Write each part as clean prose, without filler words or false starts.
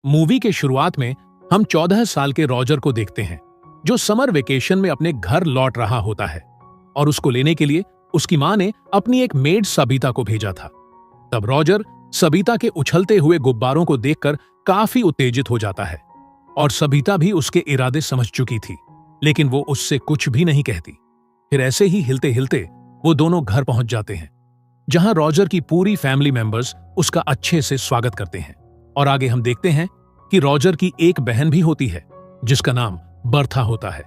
Movie के शुरुआत में हम 14 साल के रॉजर को देखते हैं, जो समर वेकेशन में अपने घर लौट रहा होता है और उसको लेने के लिए उसकी मां ने अपनी एक मेड सबीता को भेजा था। तब रॉजर सबीता के उछलते हुए गुब्बारों को देखकर काफी उत्तेजित हो जाता है और सबीता भी उसके इरादे समझ चुकी थी, लेकिन वो उससे कुछ भी नहीं कहती। फिर ऐसे ही हिलते हिलते वो दोनों घर पहुंच जाते हैं, जहां रॉजर की पूरी फैमिली मेंबर्स उसका अच्छे से स्वागत करते हैं। और आगे हम देखते हैं कि रॉजर की एक बहन भी होती है, जिसका नाम बर्था होता है।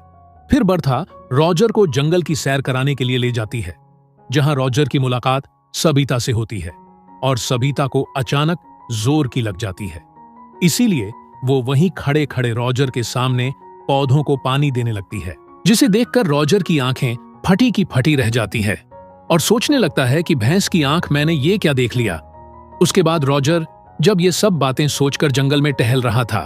फिर बर्था रॉजर को जंगल की सैर कराने के लिए ले जाती है, जहां रॉजर की मुलाकात सबीता से होती है और सबीता को अचानक जोर की लग जाती है। इसीलिए वो वहीं खड़े खड़े रॉजर के सामने पौधों को पानी देने लगती है, जिसे देखकर रॉजर की आंखें फटी की फटी रह जाती है और सोचने लगता है कि भैंस की आंख, मैंने ये क्या देख लिया। उसके बाद रॉजर जब ये सब बातें सोचकर जंगल में टहल रहा था,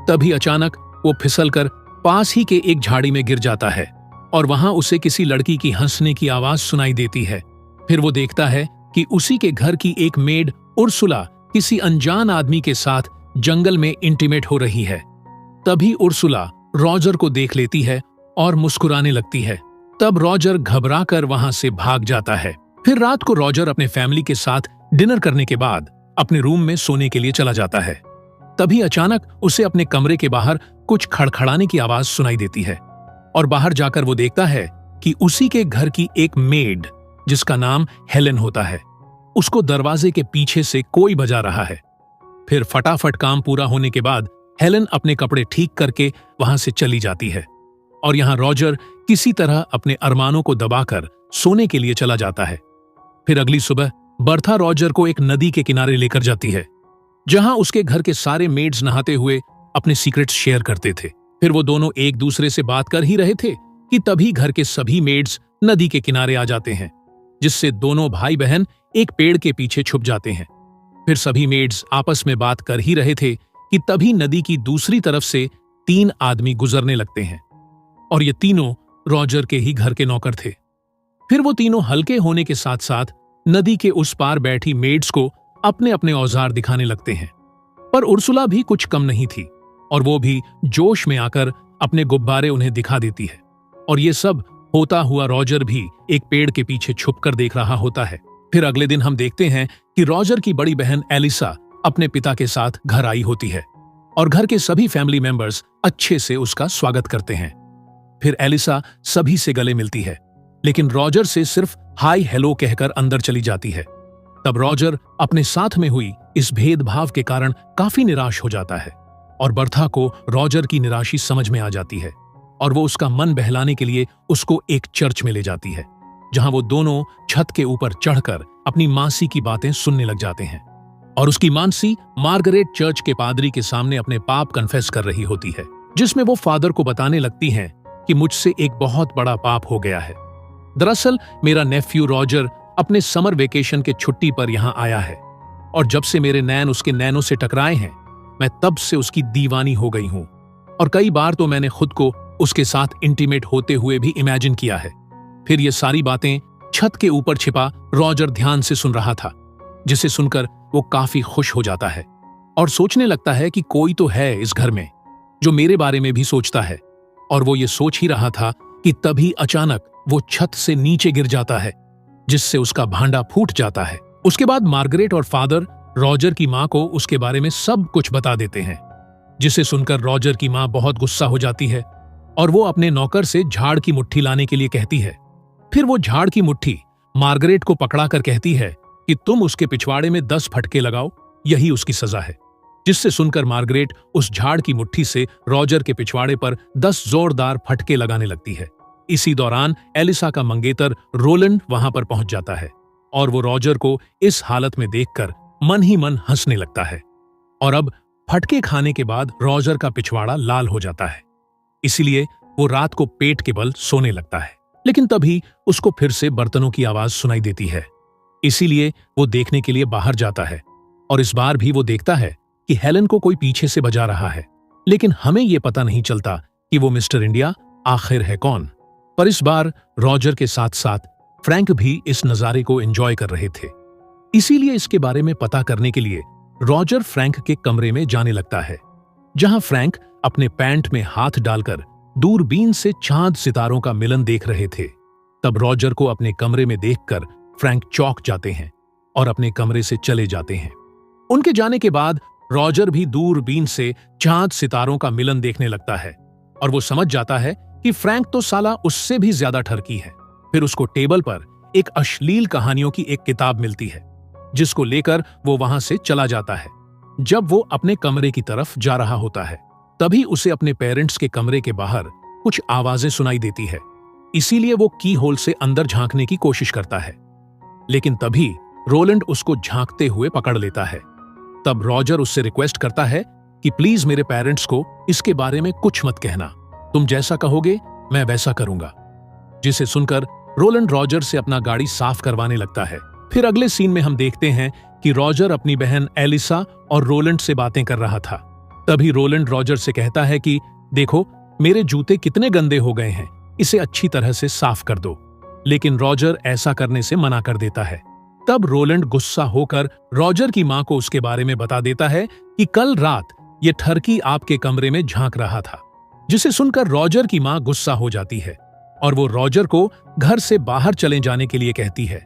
तभी अचानक वो फिसलकर पास ही के एक झाड़ी में गिर जाता है और वहां उसे किसी लड़की की हंसने की आवाज सुनाई देती है। फिर वो देखता है कि उसी के घर की एक मेड उर्सुला किसी अनजान आदमी के साथ जंगल में इंटीमेट हो रही है। तभी उर्सुला रॉजर को देख लेती है और मुस्कुराने लगती है। तब रॉजर घबराकर वहां से भाग जाता है। फिर रात को रॉजर अपने फैमिली के साथ डिनर करने के बाद अपने रूम में सोने के लिए चला जाता है। तभी अचानक उसे अपने कमरे के बाहर कुछ खड़खड़ाने की आवाज सुनाई देती है और बाहर जाकर वो देखता है कि उसी के घर की एक मेड, जिसका नाम हेलेन होता है, उसको दरवाजे के पीछे से कोई बजा रहा है। फिर फटाफट काम पूरा होने के बाद हेलेन अपने कपड़े ठीक करके वहां से चली जाती है और यहां रॉजर किसी तरह अपने अरमानों को दबाकर सोने के लिए चला जाता है। फिर अगली सुबह बर्था रॉजर को एक नदी के किनारे लेकर जाती है, जहां उसके घर के सारे मेड्स नहाते हुए अपने सीक्रेट्स शेयर करते थे। फिर वो दोनों एक दूसरे से बात कर ही रहे थे कि तभी घर के सभी मेड्स नदी के किनारे आ जाते हैं, जिससे दोनों भाई बहन एक पेड़ के पीछे छुप जाते हैं। फिर सभी मेड्स आपस में बात कर ही रहे थे कि तभी नदी की दूसरी तरफ से 3 आदमी गुजरने लगते हैं और ये तीनों रॉजर के ही घर के नौकर थे। फिर वो तीनों हल्के होने के साथ साथ नदी के उस पार बैठी मेड्स को अपने अपने औजार दिखाने लगते हैं। पर उर्सुला भी कुछ कम नहीं थी और वो भी जोश में आकर अपने गुब्बारे उन्हें दिखा देती है और ये सब होता हुआ रॉजर भी एक पेड़ के पीछे छुपकर देख रहा होता है। फिर अगले दिन हम देखते हैं कि रॉजर की बड़ी बहन एलिसा अपने पिता के साथ घर आई होती है और घर के सभी फैमिली मेंबर्स अच्छे से उसका स्वागत करते हैं। फिर एलिसा सभी से गले मिलती है, लेकिन रॉजर से सिर्फ हाय हेलो कहकर अंदर चली जाती है। तब रॉजर अपने साथ में हुई इस भेदभाव के कारण काफी निराश हो जाता है और बर्था को रॉजर की निराशी समझ में आ जाती है और वो उसका मन बहलाने के लिए उसको एक चर्च में ले जाती है, जहां वो दोनों छत के ऊपर चढ़कर अपनी मासी की बातें सुनने लग जाते हैं और उसकी मानसी मार्गरेट चर्च के पादरी के सामने अपने पाप कन्फेस कर रही होती है, जिसमें वो फादर को बताने लगती हैं कि मुझसे एक बहुत बड़ा पाप हो गया है। दरअसल मेरा नेफ्यू रॉजर अपने समर वेकेशन के छुट्टी पर यहां आया है और जब से मेरे नैन उसके नैनों से टकराए हैं, मैं तब से उसकी दीवानी हो गई हूं और कई बार तो मैंने खुद को उसके साथ इंटीमेट होते हुए भी इमेजिन किया है। फिर ये सारी बातें छत के ऊपर छिपा रॉजर ध्यान से सुन रहा था, जिसे सुनकर वो काफी खुश हो जाता है और सोचने लगता है कि कोई तो है इस घर में जो मेरे बारे में भी सोचता है। और वो ये सोच ही रहा था कि तभी अचानक वो छत से नीचे गिर जाता है, जिससे उसका भांडा फूट जाता है। उसके बाद मार्गरेट और फादर रॉजर की मां को उसके बारे में सब कुछ बता देते हैं, जिसे सुनकर रॉजर की मां बहुत गुस्सा हो जाती है और वो अपने नौकर से झाड़ की मुट्ठी लाने के लिए कहती है। फिर वो झाड़ की मुट्ठी मार्गरेट को पकड़ाकर कहती है कि तुम उसके पिछवाड़े में 10 फटके लगाओ, यही उसकी सजा है। जिससे सुनकर मार्गरेट उस झाड़ की मुट्ठी से रॉजर के पिछवाड़े पर 10 जोरदार फटके लगाने लगती है। इसी दौरान एलिसा का मंगेतर रोलैंड वहां पर पहुंच जाता है और वो रॉजर को इस हालत में देखकर मन ही मन हंसने लगता है और अब फटके खाने के बाद रॉजर का पिछवाड़ा लाल हो जाता है। इसीलिए वो रात को पेट के बल सोने लगता है, लेकिन तभी उसको फिर से बर्तनों की आवाज सुनाई देती है। इसीलिए वो देखने के लिए बाहर जाता है और इस बार भी वो देखता है कि हेलेन को कोई पीछे से बजा रहा है, लेकिन हमें ये पता नहीं चलता कि वो मिस्टर इंडिया आखिर है कौन। पर इस बार रॉजर के साथ साथ फ्रैंक भी इस नजारे को एंजॉय कर रहे थे। इसीलिए इसके बारे में पता करने के लिए रॉजर फ्रैंक के कमरे में जाने लगता है जहां फ्रैंक अपने पैंट में हाथ डालकर दूरबीन से चांद सितारों का मिलन देख रहे थे। तब रॉजर को अपने कमरे में देखकर फ्रैंक चौंक जाते हैं और अपने कमरे से चले जाते हैं। उनके जाने के बाद रॉजर भी दूरबीन से चांद सितारों का मिलन देखने लगता है और वो समझ जाता है कि फ्रैंक तो साला उससे भी ज्यादा ठरकी है। फिर उसको टेबल पर एक अश्लील कहानियों की एक किताब मिलती है, जिसको लेकर वो वहां से चला जाता है। जब वो अपने कमरे की तरफ जा रहा होता है, तभी उसे अपने पेरेंट्स के कमरे के बाहर कुछ आवाजें सुनाई देती है। इसीलिए वो की होल से अंदर झांकने की कोशिश करता है, लेकिन तभी रोलैंड उसको झांकते हुए पकड़ लेता है। तब रॉजर उससे रिक्वेस्ट करता है कि प्लीज मेरे पेरेंट्स को इसके बारे में कुछ मत कहना, तुम जैसा कहोगे मैं वैसा करूंगा। जिसे सुनकर रोलैंड रॉजर से अपना गाड़ी साफ करवाने लगता है। फिर अगले सीन में हम देखते हैं कि रॉजर अपनी बहन एलिसा और रोलैंड से बातें कर रहा था। तभी रोलैंड रॉजर से कहता है कि देखो मेरे जूते कितने गंदे हो गए हैं, इसे अच्छी तरह से साफ कर दो। लेकिन रॉजर ऐसा करने से मना कर देता है। तब रोलैंड गुस्सा होकर रॉजर की मां को उसके बारे में बता देता है कि कल रात ये ठरकी आपके कमरे में झांक रहा था। जिसे सुनकर रॉजर की मां गुस्सा हो जाती है और वो रॉजर को घर से बाहर चले जाने के लिए कहती है।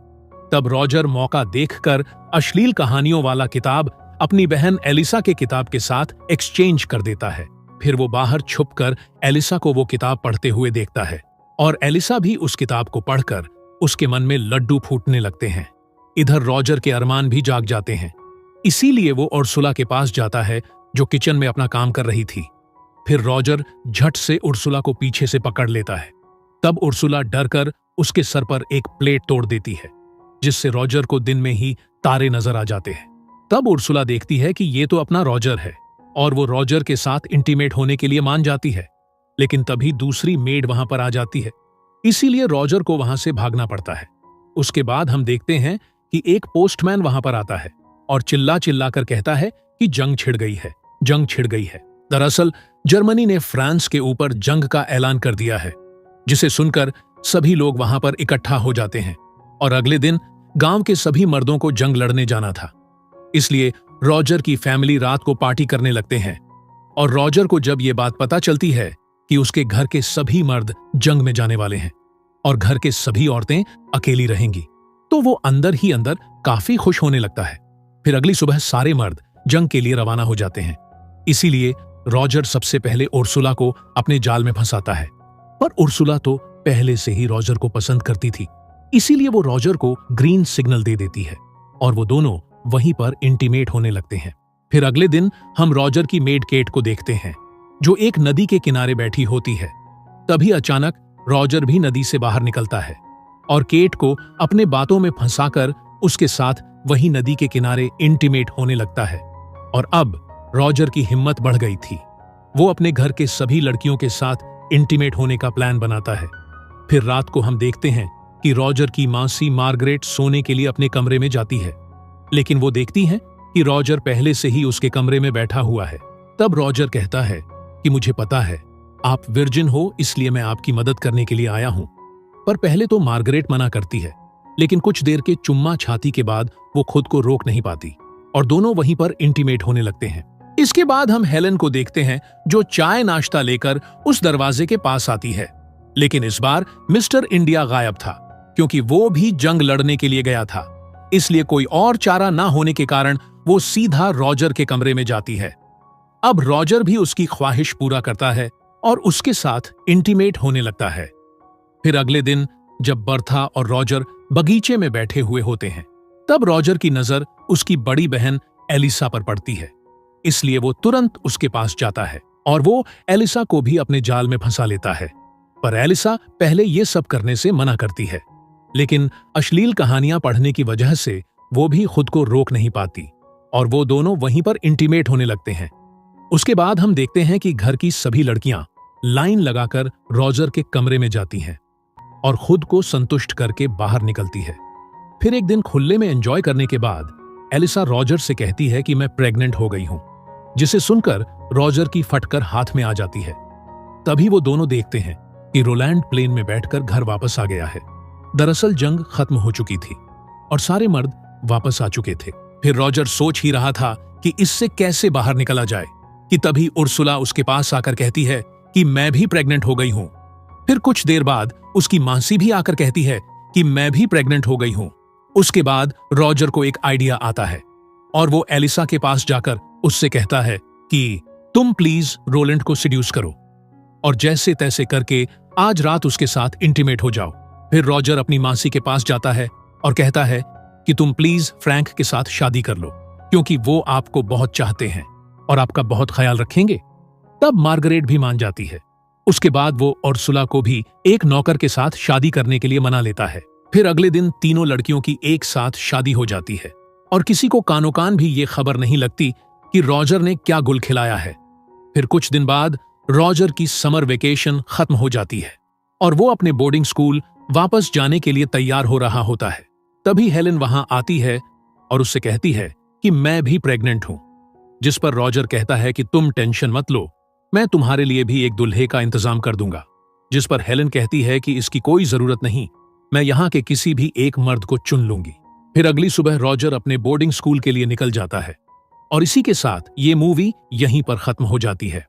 तब रॉजर मौका देखकर अश्लील कहानियों वाला किताब अपनी बहन एलिसा के किताब के साथ एक्सचेंज कर देता है। फिर वो बाहर छुपकर एलिसा को वो किताब पढ़ते हुए देखता है और एलिसा भी उस किताब को पढ़कर उसके मन में लड्डू फूटने लगते हैं। इधर रॉजर के अरमान भी जाग जाते हैं। इसीलिए वो उर्सुला के पास जाता है, जो किचन में अपना काम कर रही थी। फिर रॉजर झट से उर्सुला को पीछे से पकड़ लेता है। तब उर्सुला डरकर उसके सर पर एक प्लेट तोड़ देती है, जिससे रॉजर को दिन में ही तारे नजर आ जाते हैं। तब उर्सुला देखती है कि ये तो अपना रॉजर है और वो रॉजर के साथ इंटीमेट होने के लिए मान जाती है। लेकिन तभी दूसरी मेड वहां पर आ जाती है, इसीलिए रॉजर को वहां से भागना पड़ता है। उसके बाद हम देखते हैं कि एक पोस्टमैन वहां पर आता है और चिल्ला चिल्ला कर कहता है कि जंग छिड़ गई है, जंग छिड़ गई है। दरअसल जर्मनी ने फ्रांस के ऊपर जंग का ऐलान कर दिया है, जिसे सुनकर सभी लोग वहां पर इकट्ठा हो जाते हैं और अगले दिन गांव के सभी मर्दों को जंग लड़ने जाना था। इसलिए रॉजर की फैमिली रात को पार्टी करने लगते हैं और रॉजर को जब ये बात पता चलती है कि उसके घर के सभी मर्द जंग में जाने वाले हैं और घर के सभी औरतें अकेली रहेंगी, तो वो अंदर ही अंदर काफी खुश होने लगता है। फिर अगली सुबह सारे मर्द जंग के लिए रवाना हो जाते हैं। इसीलिए रॉजर सबसे पहले उर्सुला को अपने जाल में फंसाता है, पर उर्सुला तो पहले से ही रॉजर को पसंद करती थी। इसीलिए वो रॉजर को ग्रीन सिग्नल दे देती है और वो दोनों वहीं पर इंटीमेट होने लगते हैं। फिर अगले दिन हम रॉजर की मेड केट को देखते हैं, जो एक नदी के किनारे बैठी होती है। तभी अचानक रॉजर भी नदी से बाहर निकलता है और केट को अपने बातों में फंसाकर उसके साथ वही नदी के किनारे इंटीमेट होने लगता है। और अब रॉजर की हिम्मत बढ़ गई थी। वो अपने घर के सभी लड़कियों के साथ इंटीमेट होने का प्लान बनाता है। फिर रात को हम देखते हैं कि रॉजर की मासी मार्गरेट सोने के लिए अपने कमरे में जाती है, लेकिन वो देखती है कि रॉजर पहले से ही उसके कमरे में बैठा हुआ है। तब रॉजर कहता है कि मुझे पता है आप विर्जिन हो, इसलिए मैं आपकी मदद करने के लिए आया हूं। पर पहले तो मार्गरेट मना करती है, लेकिन कुछ देर के चुम्मा छाती के बाद वो खुद को रोक नहीं पाती और दोनों वहीं पर इंटीमेट होने लगते हैं। इसके बाद हम हेलन को देखते हैं, जो चाय नाश्ता लेकर उस दरवाजे के पास आती है। लेकिन इस बार मिस्टर इंडिया गायब था, क्योंकि वो भी जंग लड़ने के लिए गया था। इसलिए कोई और चारा ना होने के कारण वो सीधा रॉजर के कमरे में जाती है। अब रॉजर भी उसकी ख्वाहिश पूरा करता है और उसके साथ इंटीमेट होने लगता है। फिर अगले दिन जब बर्था और रॉजर बगीचे में बैठे हुए होते हैं, तब रॉजर की नजर उसकी बड़ी बहन एलिसा पर पड़ती है। इसलिए वो तुरंत उसके पास जाता है और वो एलिसा को भी अपने जाल में फंसा लेता है। पर एलिसा पहले ये सब करने से मना करती है, लेकिन अश्लील कहानियां पढ़ने की वजह से वो भी खुद को रोक नहीं पाती और वो दोनों वहीं पर इंटीमेट होने लगते हैं। उसके बाद हम देखते हैं कि घर की सभी लड़कियां लाइन लगाकर रॉजर के कमरे में जाती हैं और खुद को संतुष्ट करके बाहर निकलती है। फिर एक दिन खुले में एंजॉय करने के बाद एलिसा रॉजर से कहती है कि मैं प्रेग्नेंट हो गई हूं, जिसे सुनकर रॉजर की फटकर हाथ में आ जाती है। तभी वो दोनों देखते हैं कि रोलैंड प्लेन में बैठकर घर वापस आ गया है। दरअसल जंग खत्म हो चुकी थी और सारे मर्द वापस आ चुके थे। फिर रॉजर सोच ही रहा था कि इससे कैसे बाहर निकला जाए, कि तभी उर्सुला उसके पास आकर कहती है कि मैं भी प्रेग्नेंट हो गई हूं। फिर कुछ देर बाद उसकी मासी भी आकर कहती है कि मैं भी प्रेग्नेंट हो गई हूं। उसके बाद रॉजर को एक आइडिया आता है और वो एलिसा के पास जाकर उससे कहता है कि तुम प्लीज रोलैंड को सिड्यूस करो और जैसे तैसे करके आज रात उसके साथ इंटीमेट हो जाओ। फिर रॉजर अपनी मासी के पास जाता है और कहता है कि तुम प्लीज फ्रैंक के साथ शादी कर लो क्योंकि वो आपको बहुत चाहते हैं और आपका बहुत ख्याल रखेंगे। तब मार्गरेट भी मान जाती है। उसके बाद वो उर्सुला को भी एक नौकर के साथ शादी करने के लिए मना लेता है। फिर अगले दिन तीनों लड़कियों की एक साथ शादी हो जाती है और किसी को कानो कान भी ये खबर नहीं लगती कि रॉजर ने क्या गुल खिलाया है। फिर कुछ दिन बाद रॉजर की समर वेकेशन खत्म हो जाती है और वो अपने बोर्डिंग स्कूल वापस जाने के लिए तैयार हो रहा होता है। तभी हेलेन वहां आती है और उससे कहती है कि मैं भी प्रेग्नेंट हूं, जिस पर रॉजर कहता है कि तुम टेंशन मत लो, मैं तुम्हारे लिए भी एक दुल्हे का इंतजाम कर दूंगा। जिस पर हेलेन कहती है कि इसकी कोई जरूरत नहीं, मैं यहाँ के किसी भी एक मर्द को चुन लूंगी। फिर अगली सुबह रॉजर अपने बोर्डिंग स्कूल के लिए निकल जाता है और इसी के साथ ये मूवी यहीं पर खत्म हो जाती है।